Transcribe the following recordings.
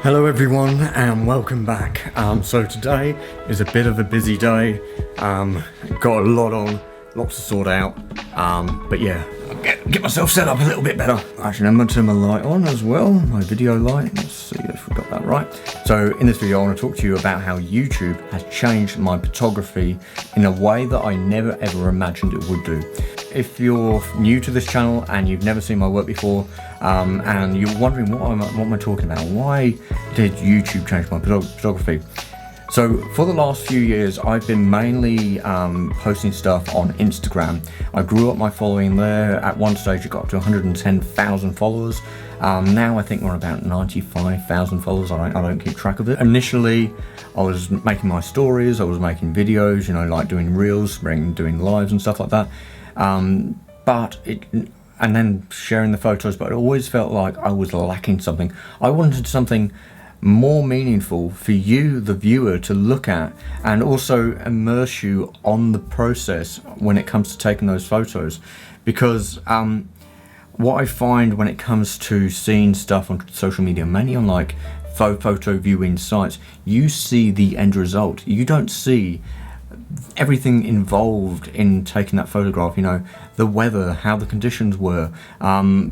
Hello everyone and welcome back. So today is a bit of a busy day. Got a lot on, lots to sort out. But yeah, I'll get myself set up a little bit better. Actually, I'm going to turn my light on as well, my video light. Let's see if we got that right. So in this video, I want to talk to you about how YouTube has changed my photography in a way that I never ever imagined it would do. If you're new to this channel and you've never seen my work before, and you're wondering what am I talking about, why did YouTube change my photography? So for the last few years, I've been mainly posting stuff on Instagram. I grew up my following there. At one stage, it got up to 110,000 followers. Now I think we're about 95,000 followers. I don't keep track of it. Initially, I was making my stories. I was making videos, you know, like doing reels, doing lives and stuff like that. And then sharing the photos, but it always felt like I was lacking something. I wanted something more meaningful for you, the viewer, to look at and also immerse you on the process when it comes to taking those photos. Because what I find when it comes to seeing stuff on social media, mainly on like photo viewing sites, you see the end result. You don't see everything involved in taking that photograph, you know, the weather, how the conditions were,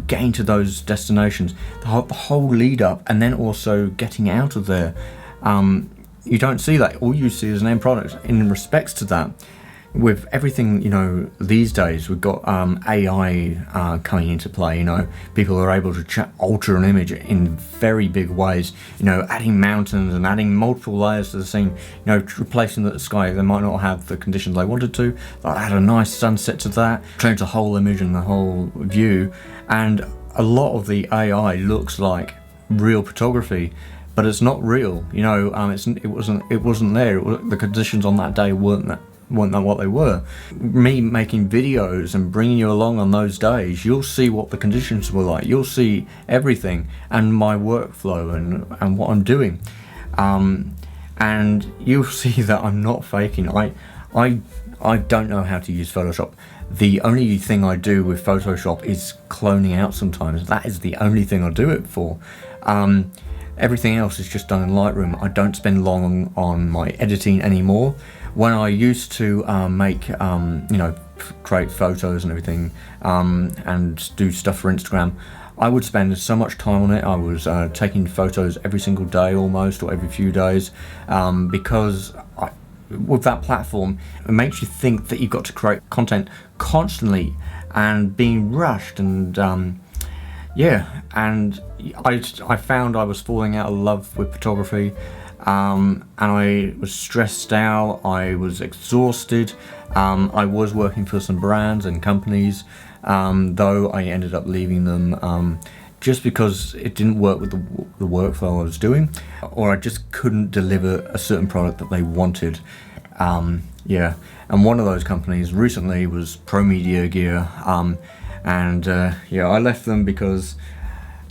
getting to those destinations, the whole lead up, and then also getting out of there. You don't see that. All you see is an end product. In respects to that, with everything, you know, these days we've got AI coming into play. You know, people are able to alter an image in very big ways, you know, adding mountains and adding multiple layers to the scene, you know, replacing the sky. They might not have the conditions they wanted to, they'll add a nice sunset to that, change the whole image and the whole view. And a lot of the AI looks like real photography, but it's not real. You know, it wasn't there. The conditions on that day weren't what they were. Me making videos and bringing you along on those days, you'll see what the conditions were like. You'll see everything and my workflow and what I'm doing, and you'll see that I'm not faking. I don't know how to use Photoshop. The only thing I do with Photoshop is cloning out sometimes. That is the only thing I do it for. Everything else is just done in Lightroom. I don't spend long on my editing anymore. When I used to make, you know, create photos and everything, and do stuff for Instagram, I would spend so much time on it. I was taking photos every single day almost, or every few days, because with that platform, it makes you think that you've got to create content constantly and being rushed, and yeah, and I found I was falling out of love with photography, and I was stressed out, I was exhausted. I was working for some brands and companies, though I ended up leaving them just because it didn't work with the workflow I was doing, or I just couldn't deliver a certain product that they wanted. Yeah, and one of those companies recently was Pro Media Gear, and yeah, I left them because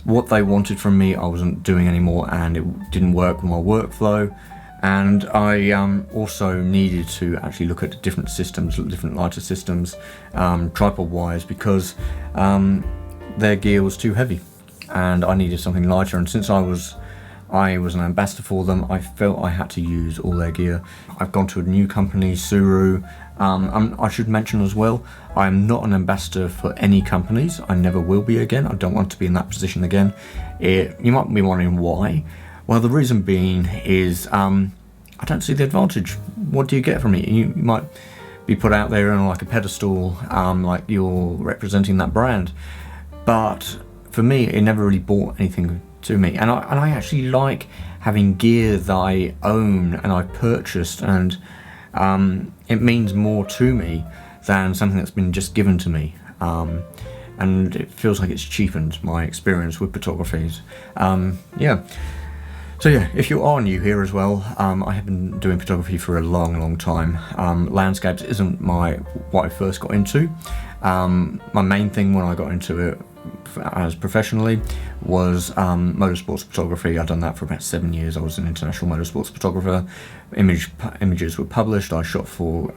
what they wanted from me I wasn't doing anymore, and it didn't work with my workflow. And I also needed to actually look at different systems, different lighter systems, tripod wise, because their gear was too heavy and I needed something lighter. And since I was an ambassador for them, I felt I had to use all their gear. I've gone to a new company, Suru. I should mention as well, I'm not an ambassador for any companies. I never will be again. I don't want to be in that position again. You might be wondering why. Well, the reason being is I don't see the advantage. What do you get from it? You might be put out there on like a pedestal, like you're representing that brand. But for me, it never really brought anything to me. And I actually like having gear that I own and I purchased, and it means more to me than something that's been just given to me, and it feels like it's cheapened my experience with photography. Yeah, so yeah, if you are new here as well, I have been doing photography for a long time. Landscapes isn't what I first got into. My main thing when I got into it as professionally was motorsports photography. I'd done that for about 7 years. I was an international motorsports photographer. Images were published. I shot for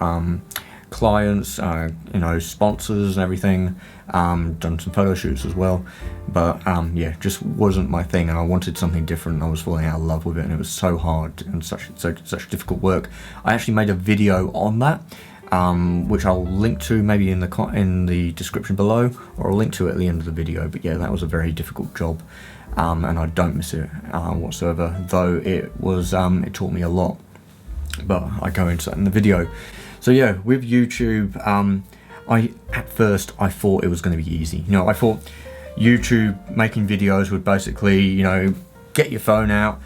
clients, you know, sponsors and everything. Done some photo shoots as well, but yeah, just wasn't my thing, and I wanted something different. I was falling out of love with it, and it was so hard and such difficult work. I actually made a video on that, which I'll link to maybe in the description below, or I'll link to it at the end of the video. But yeah, that was a very difficult job, and I don't miss it whatsoever. Though it was, it taught me a lot. But I go into that in the video. So yeah, with YouTube, at first I thought it was going to be easy. You know, I thought YouTube making videos would basically, you know, get your phone out,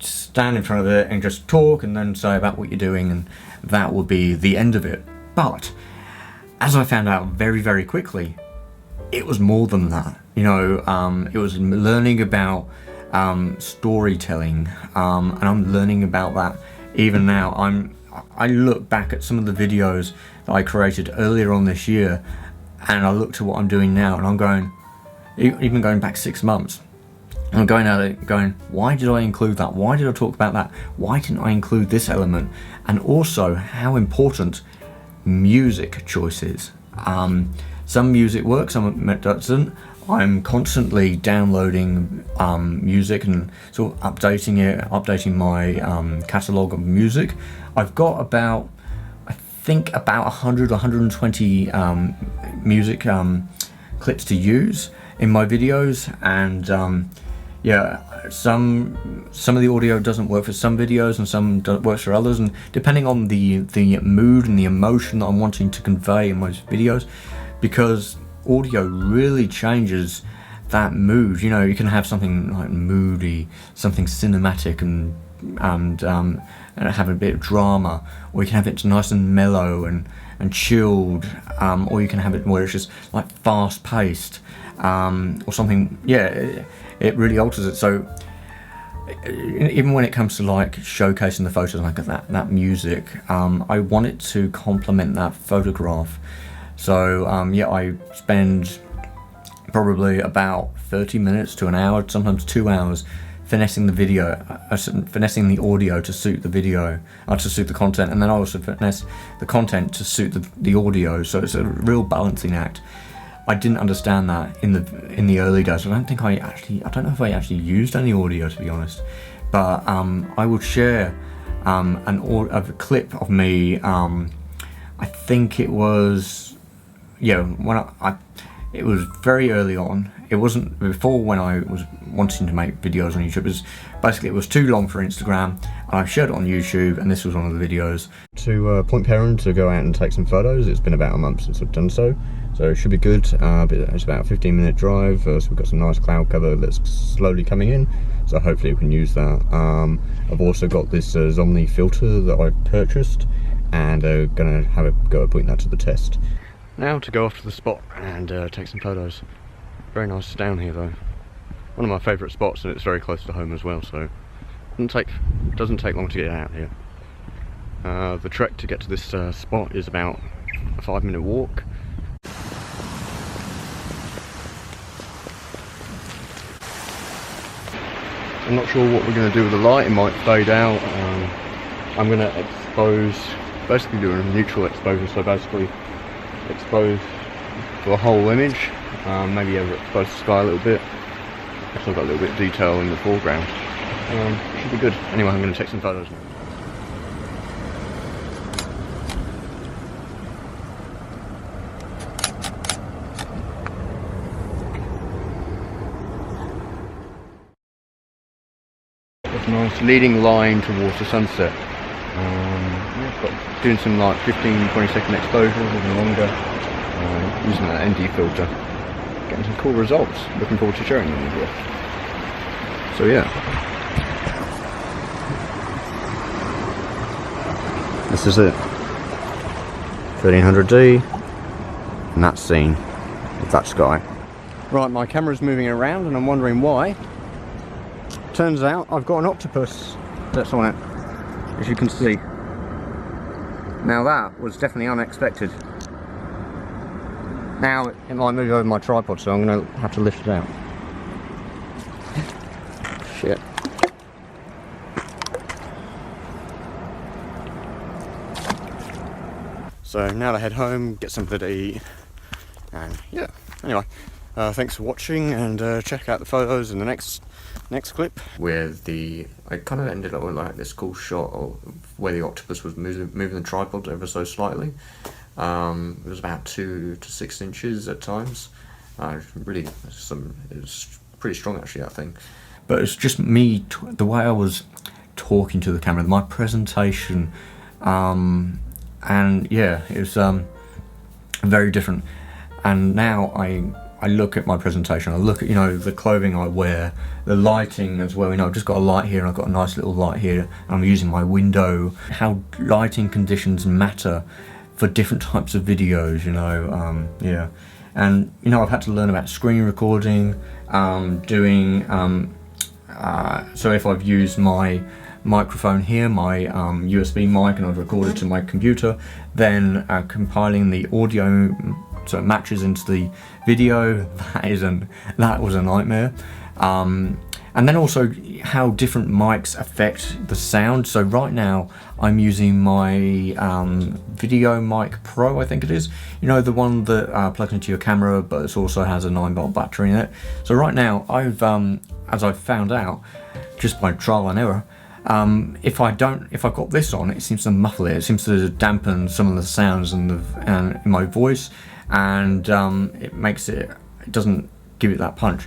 stand in front of it and just talk and then say about what you're doing, and that would be the end of it. But as I found out very, very quickly, it was more than that. You know, it was learning about storytelling, and I'm learning about that even now. I look back at some of the videos that I created earlier on this year, and I look to what I'm doing now, and I'm going, even going back 6 months, and I'm going at it going, why did I include that? Why did I talk about that? Why didn't I include this element? And also how important music choice is. Some music works, some doesn't. I'm constantly downloading music and sort of updating my catalogue of music. I've got about, I think about 100 or 120 music clips to use in my videos, and yeah, some of the audio doesn't work for some videos and some works for others, and depending on the mood and the emotion that I'm wanting to convey in my videos, because audio really changes that mood. You know, you can have something like moody, something cinematic, and have a bit of drama, or you can have it nice and mellow and chilled, or you can have it where it's just like fast paced, or something. Yeah, it really alters it. So even when it comes to like showcasing the photos, like that music, I want it to complement that photograph. So yeah, I spend probably about 30 minutes to an hour, sometimes 2 hours, finessing the video, finessing the audio to suit the video, to suit the content, and then I also finesse the content to suit the audio. So it's a real balancing act. I didn't understand that in the early days. I don't know if I actually used any audio, to be honest. But I would share a clip of me. I think it was, yeah, when it was very early on. It wasn't before, when I was wanting to make videos on YouTube. It was too long for Instagram, and I shared it on YouTube, and this was one of the videos. To Point Perrin to go out and take some photos. It's been about a month since I've done so it should be good. But it's about a 15-minute drive, so we've got some nice cloud cover that's slowly coming in, so hopefully we can use that. I've also got this Zomni filter that I purchased, and gonna have a go at putting that to the test. Now to go off to the spot and take some photos. Very nice down here though. One of my favourite spots, and it's very close to home as well, so it doesn't take long to get out here. The trek to get to this spot is about a 5-minute walk. I'm not sure what we're going to do with the light. It might fade out. I'm going to expose, basically do a neutral exposure, so basically expose the whole image, maybe overexpose the sky a little bit. Also got a little bit of detail in the foreground. Should be good. Anyway, I'm going to take some photos now. That's a nice leading line towards the sunset. Yeah, doing some like 15-20 second exposures, even longer, using that ND filter, getting some cool results. Looking forward to sharing them with you. So yeah, this is it, 1300D, and that scene with that sky. Right, my camera's moving around and I'm wondering why. Turns out I've got an octopus that's on it, as you can see. Now that was definitely unexpected. Now it might move over my tripod, so I'm going to have to lift it out. Shit. So now to head home, get something to eat, and yeah. Anyway, thanks for watching, and check out the photos in the next clip. Where I kind of ended up with like this cool shot of where the octopus was moving the tripod ever so slightly. It was about 2 to 6 inches at times. Really, it was pretty strong actually, that thing. But it's just me, the way I was talking to the camera, my presentation, and yeah, it was very different. And now I look at my presentation, I look at, you know, the clothing I wear, the lighting as well. You know, I've just got a light here and I've got a nice little light here, and I'm using my window. How lighting conditions matter for different types of videos, you know, yeah. And, you know, I've had to learn about screen recording, so if I've used my microphone here, my USB mic, and I've recorded to my computer, then compiling the audio so it matches into the video, that was a nightmare. And then also how different mics affect the sound. So right now I'm using my Video Mic Pro, I think it is. You know, the one that plugs into your camera, but it also has a 9-volt battery in it. So right now I've, as I've found out, just by trial and error, if I've got this on, it seems to muffle it. It seems to dampen some of the sounds in my voice, and it doesn't give it that punch.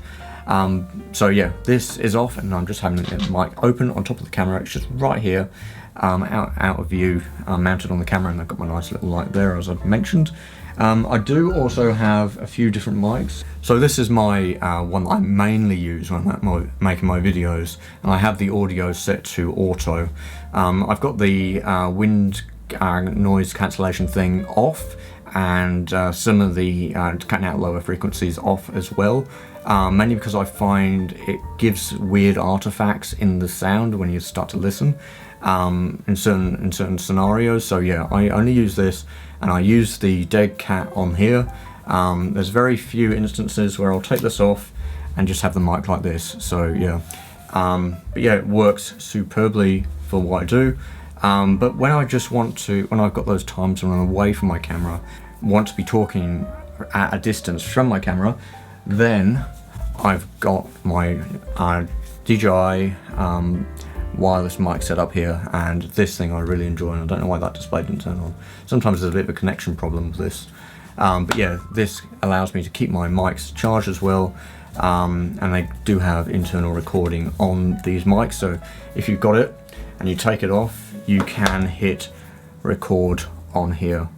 So yeah, this is off, and I'm just having the mic open on top of the camera. It's just right here, out of view, mounted on the camera, and I've got my nice little light there, as I've mentioned. I do also have a few different mics. So this is my one that I mainly use when I'm making my videos, and I have the audio set to auto. I've got the wind noise cancellation thing off, and some of the cutting out lower frequencies off as well, mainly because I find it gives weird artifacts in the sound when you start to listen in certain scenarios. So yeah, I only use this, and I use the dead cat on here. There's very few instances where I'll take this off and just have the mic like this. So yeah, but yeah, it works superbly for what I do. But when I just want to, when I've got those times when I'm away from my camera, want to be talking at a distance from my camera, then I've got my DJI wireless mic set up here, and this thing I really enjoy, and I don't know why that display didn't turn on. Sometimes there's a bit of a connection problem with this. But yeah, this allows me to keep my mics charged as well, and they do have internal recording on these mics, so if you've got it and you take it off, you can hit record on here.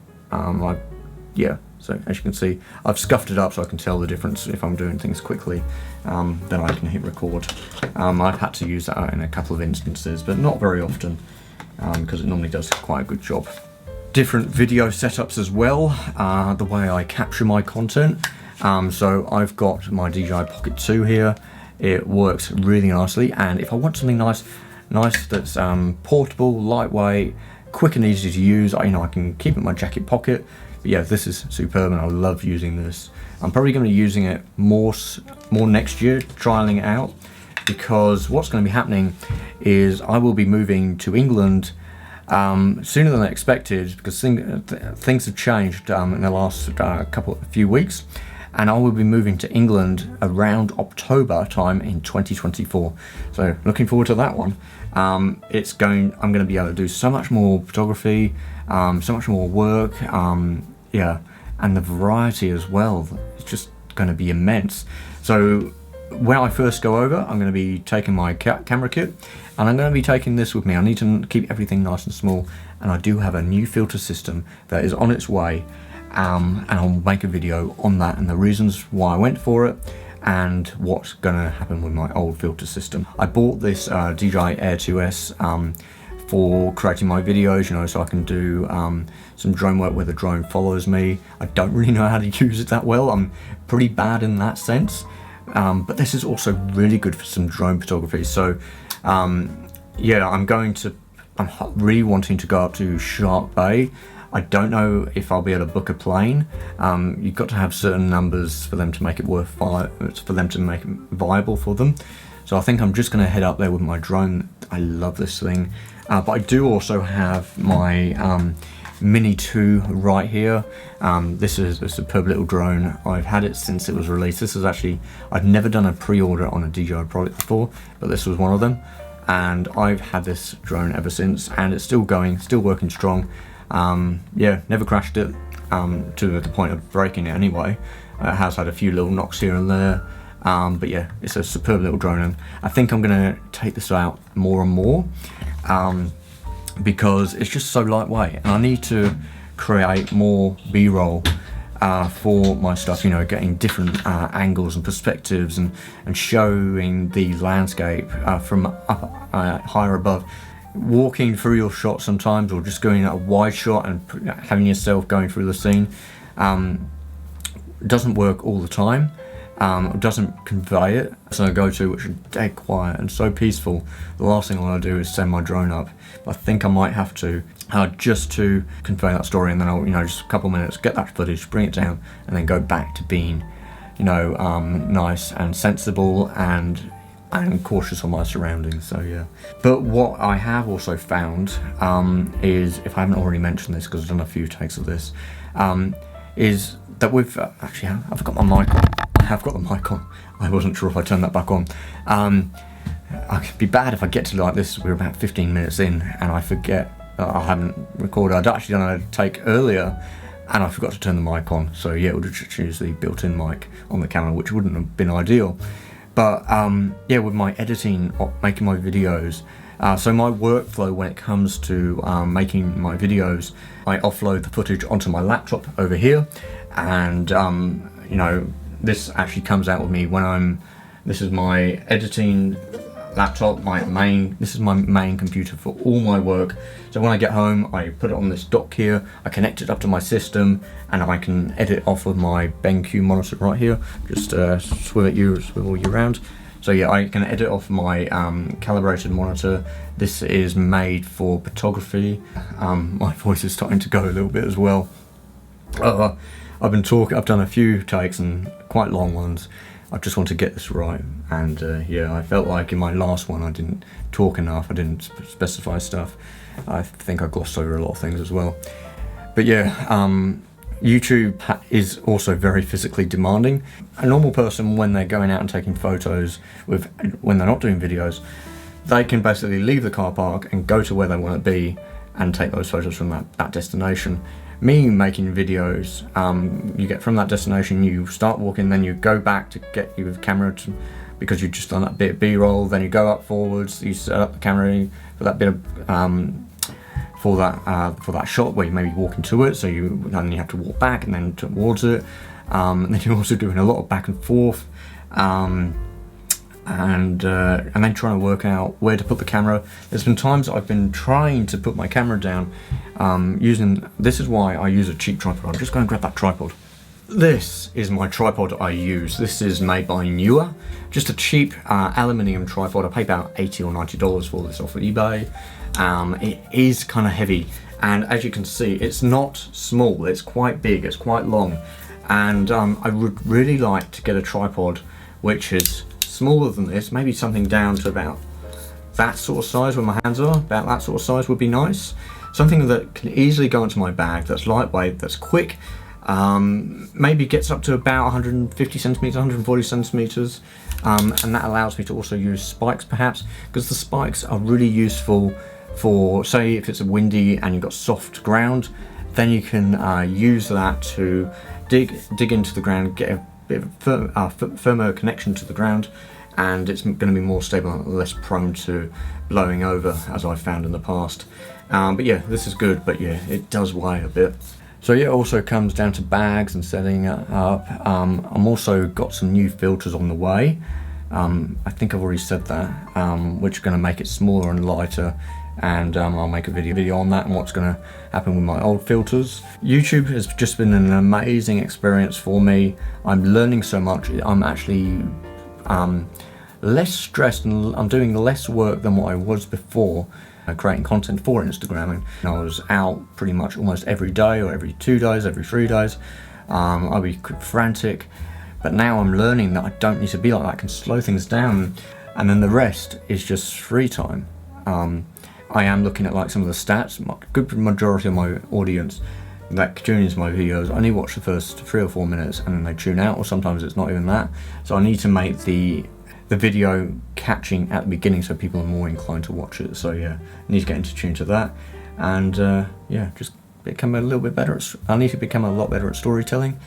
Yeah, so as you can see, I've scuffed it up so I can tell the difference. If I'm doing things quickly, then I can hit record. I've had to use that in a couple of instances, but not very often, because it normally does quite a good job. Different video setups as well, the way I capture my content. So I've got my DJI Pocket 2 here. It works really nicely, and if I want something nice that's portable, lightweight, quick and easy to use, I can keep it in my jacket pocket. But yeah, this is superb, and I love using this. I'm probably going to be using it more next year, trialing it out, because what's going to be happening is I will be moving to England sooner than I expected, because things have changed in the last few weeks, and I will be moving to England around October time in 2024. So looking forward to that one. I'm going to be able to do so much more photography, so much more work, yeah, and the variety as well. It's just going to be immense. So when I first go over, I'm going to be taking my camera kit, and I'm going to be taking this with me. I need to keep everything nice and small, and I do have a new filter system that is on its way, and I'll make a video on that and the reasons why I went for it, and what's going to happen with my old filter system. I bought this DJI Air 2S for creating my videos, so I can do some drone work where the drone follows me. I don't really know how to use it that well. I'm pretty bad in that sense, but this is also really good for some drone photography. So yeah, I'm really wanting to go up to Shark Bay. I don't know if I'll be able to book a plane. You've got to have certain numbers for them to make it viable for them. So I think I'm just going to head up there with my drone. I love this thing. But I do also have my Mini 2 right here. This is a superb little drone. I've had it since it was released. This is actually, I've never done a pre-order on a DJI product before, but this was one of them. And I've had this drone ever since, and it's still going, still working strong. Yeah, never crashed it to the point of breaking it anyway. It has had a few little knocks here and there. But yeah, it's a superb little drone, and I think I'm going to take this out more and more because it's just so lightweight, and I need to create more B-roll for my stuff, you know, getting different angles and perspectives and showing the landscape from up higher above, walking through your shot sometimes, or just going at a wide shot and having yourself going through the scene. Doesn't work all the time. Doesn't convey it. So I go to, which is dead quiet and so peaceful. The last thing I want to do is send my drone up. But I think I might have to, just to convey that story, and then I'll, you know, just a couple minutes, get that footage, bring it down, and then go back to being, you know, nice and sensible and cautious on my surroundings. So yeah. But what I have also found is, if I haven't already mentioned this because I've done a few takes of this, is that we've actually, I've got my mic on. I have got the mic on. I wasn't sure if I turned that back on. It'd be bad if I get to like this. We're about 15 minutes in and I forget that I haven't recorded. I'd actually done a take earlier and I forgot to turn the mic on. So yeah, it would just choose the built-in mic on the camera, which wouldn't have been ideal. But yeah, with my editing, making my videos, so my workflow when it comes to making my videos, I offload the footage onto my laptop over here, and you know, this actually comes out with me when this is my editing laptop, this is my main computer for all my work. So when I get home, I put it on this dock here, I connect it up to my system, and I can edit off of my BenQ monitor right here, just swivel you around. So yeah, I can edit off my calibrated monitor. This is made for photography. My voice is starting to go a little bit as well. I've done a few takes and quite long ones. I just want to get this right, and yeah, I felt like in my last one I didn't talk enough, I didn't specify stuff. I think I glossed over a lot of things as well. But yeah, YouTube is also very physically demanding. A normal person, when they're going out and taking photos, when they're not doing videos, they can basically leave the car park and go to where they want to be and take those photos from that destination. Me making videos, you get from that destination, you start walking, then you go back to get your camera because you've just done that bit of B-roll, then you go up forwards, you set up the camera for that bit of for that shot where you may be walking to it, so then you have to walk back and then towards it, and then you're also doing a lot of back and forth, and then trying to work out where to put the camera. There's been times I've been trying to put my camera down this is why I use a cheap tripod. I'm just going to grab that tripod. This is my tripod I use. This is made by Newer, just a cheap aluminium tripod. I paid about $80 or $90 for this off of eBay. It is kind of heavy, and as you can see, it's not small, it's quite big, it's quite long, and I would really like to get a tripod which is smaller than this, maybe something down to about that sort of size where my hands are, about that sort of size would be nice. Something that can easily go into my bag, that's lightweight, that's quick, maybe gets up to about 150 centimeters, 140 centimeters, and that allows me to also use spikes perhaps, because the spikes are really useful for, say, if it's windy and you've got soft ground, then you can use that to dig into the ground, get a bit of firmer connection to the ground, and it's going to be more stable and less prone to blowing over, as I've found in the past. But yeah, this is good, but yeah, it does weigh a bit. So yeah, it also comes down to bags and setting it up. I'm also got some new filters on the way. I think I've already said that, which are going to make it smaller and lighter, and I'll make a video on that and what's going to happen with my old filters. YouTube has just been an amazing experience for me. I'm learning so much. I'm actually less stressed, and I'm doing less work than what I was before creating content for Instagram. And I was out pretty much almost every day, or every 2 days, every 3 days. I'd be frantic, but now I'm learning that I don't need to be like that. I can slow things down, and then the rest is just free time. I am looking at like some of the stats. Good majority of my audience that tune into my videos only watch the first 3 or 4 minutes and then they tune out, or sometimes it's not even that. So I need to make the video catching at the beginning so people are more inclined to watch it. So yeah, I need to get into tune to that, and yeah, just become a little bit better at, I need to become a lot better at storytelling,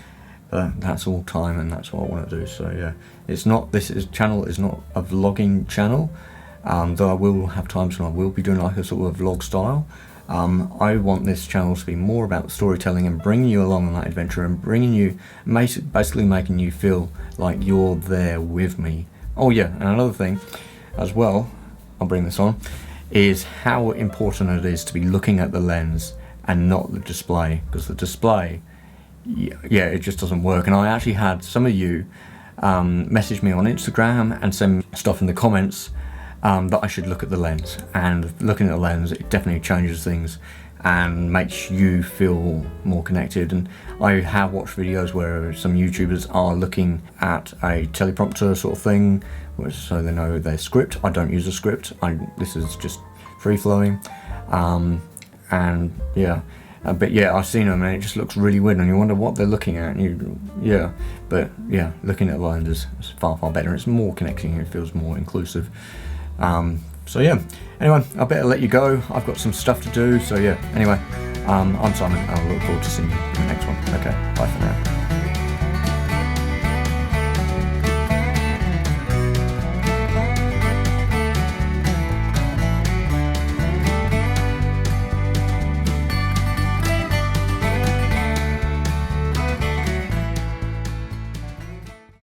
but that's all time and that's what I want to do. So yeah, it's not, channel is not a vlogging channel, though I will have times when I will be doing like a sort of vlog style. I want this channel to be more about storytelling and bringing you along on that adventure, and bringing you, basically making you feel like you're there with me. Oh yeah, and another thing as well, I'll bring this on, is how important it is to be looking at the lens and not the display, because the display, yeah, it just doesn't work. And I actually had some of you message me on Instagram and send stuff in the comments that I should look at the lens, and looking at the lens, it definitely changes things and makes you feel more connected. And I have watched videos where some YouTubers are looking at a teleprompter sort of thing, so they know their script. I don't use a script, this is just free-flowing, and yeah, but yeah, I've seen them and it just looks really weird and you wonder what they're looking at, and yeah, but yeah, looking at the lens is far better. It's more connecting, it feels more inclusive. So yeah, anyway, I better let you go. I've got some stuff to do. So yeah, anyway, I'm Simon, and I look forward to seeing you in the next one. Okay, bye for now.